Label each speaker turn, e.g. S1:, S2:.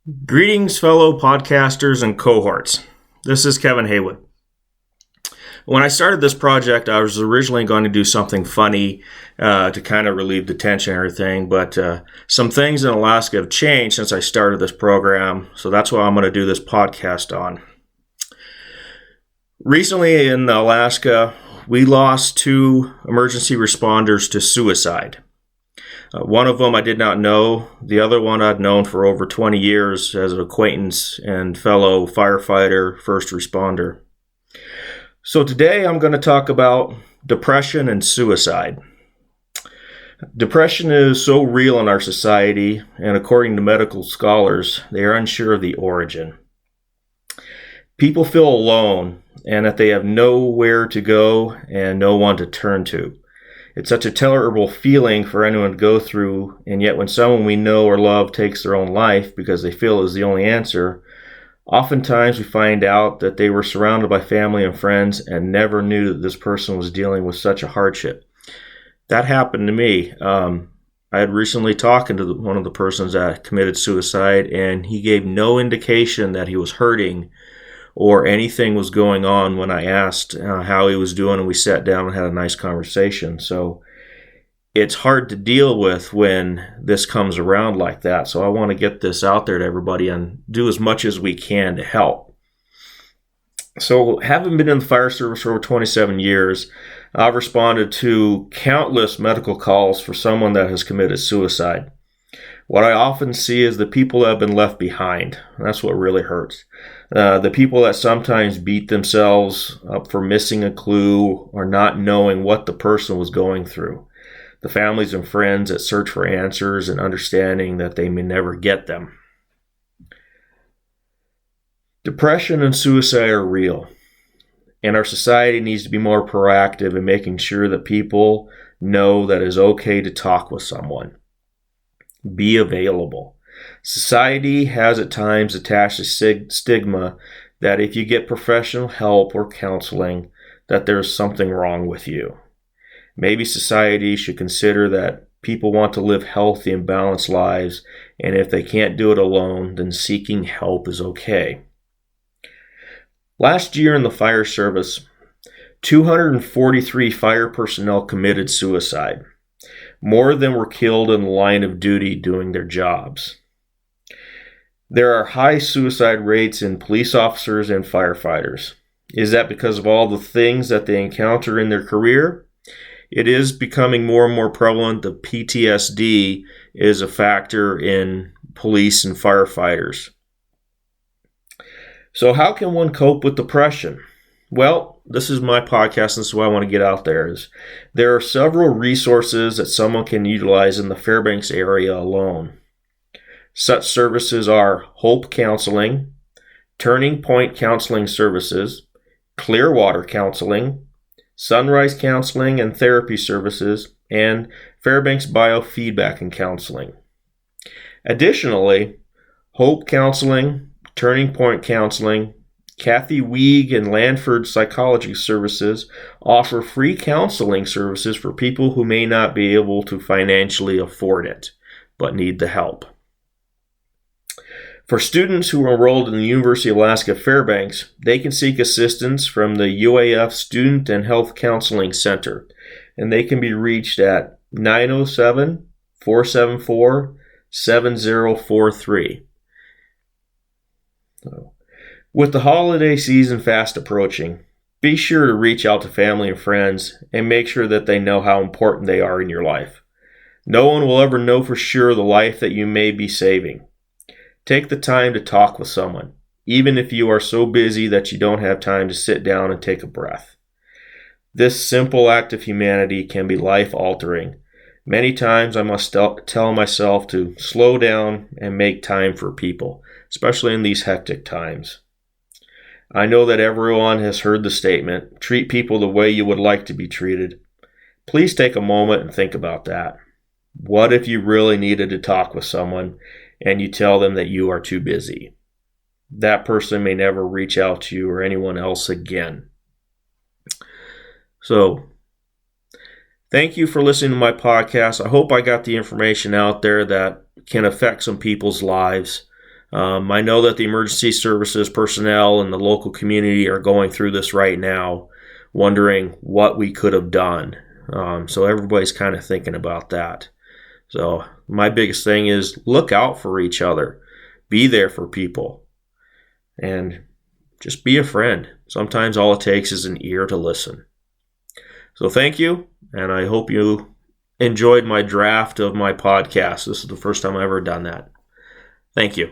S1: Greetings, fellow podcasters and cohorts. This is Kevin Haywood. When I started this project, I was originally going to do something funny to kind of relieve the tension and everything, but some things in Alaska have changed since I started this program, so that's what I'm going to do this podcast on. Recently in Alaska, we lost 2 emergency responders to suicide. One of them I did not know. The other one I'd known for over 20 years as an acquaintance and fellow firefighter, first responder. So today I'm going to talk about depression and suicide. Depression is so real in our society, and according to medical scholars, they are unsure of the origin. People feel alone and that they have nowhere to go and no one to turn to. It's such a terrible feeling for anyone to go through, and yet when someone we know or love takes their own life because they feel is the only answer, oftentimes we find out that they were surrounded by family and friends and never knew that this person was dealing with such a hardship. That happened to me. I had recently talked to one of the persons that committed suicide, and he gave no indication that he was hurting or anything was going on when I asked how he was doing, and we sat down and had a nice conversation. So it's hard to deal with when this comes around like that. So I want to get this out there to everybody and do as much as we can to help. So having been in the fire service for over 27 years, I've responded to countless medical calls for someone that has committed suicide. What I often see is the people that have been left behind. That's what really hurts. The people that sometimes beat themselves up for missing a clue or not knowing what the person was going through. The families and friends that search for answers and understanding that they may never get them. Depression and suicide are real, and our society needs to be more proactive in making sure that people know that it is okay to talk with someone. Be available. Society has at times attached a stigma that if you get professional help or counseling, that there's something wrong with you. Maybe society should consider that people want to live healthy and balanced lives, and if they can't do it alone, then seeking help is okay. Last year in the fire service, 243 fire personnel committed suicide. More than were killed in the line of duty doing their jobs. There are high suicide rates in police officers and firefighters. Is that because of all the things that they encounter in their career? It is becoming more and more prevalent that PTSD is a factor in police and firefighters. So how can one cope with depression? Well, this is my podcast, and this is what I want to get out there. There are several resources that someone can utilize in the Fairbanks area alone. Such services are Hope Counseling, Turning Point Counseling Services, Clearwater Counseling, Sunrise Counseling and Therapy Services, and Fairbanks Biofeedback and Counseling. Additionally, Hope Counseling, Turning Point Counseling, Kathy Wieg and Lanford Psychology Services offer free counseling services for people who may not be able to financially afford it, but need the help. For students who are enrolled in the University of Alaska Fairbanks, they can seek assistance from the UAF Student and Health Counseling Center, and they can be reached at 907-474-7043. With the holiday season fast approaching, be sure to reach out to family and friends and make sure that they know how important they are in your life. No one will ever know for sure the life that you may be saving. Take the time to talk with someone, even if you are so busy that you don't have time to sit down and take a breath. This simple act of humanity can be life-altering. Many times I must tell myself to slow down and make time for people, especially in these hectic times. I know that everyone has heard the statement, treat people the way you would like to be treated. Please take a moment and think about that. What if you really needed to talk with someone and you tell them that you are too busy? That person may never reach out to you or anyone else again. So, thank you for listening to my podcast. I hope I got the information out there that can affect some people's lives. I know that the emergency services personnel and the local community are going through this right now, wondering what we could have done. So everybody's kind of thinking about that. So my biggest thing is look out for each other. Be there for people. And just be a friend. Sometimes all it takes is an ear to listen. So thank you, and I hope you enjoyed my draft of my podcast. This is the first time I've ever done that. Thank you.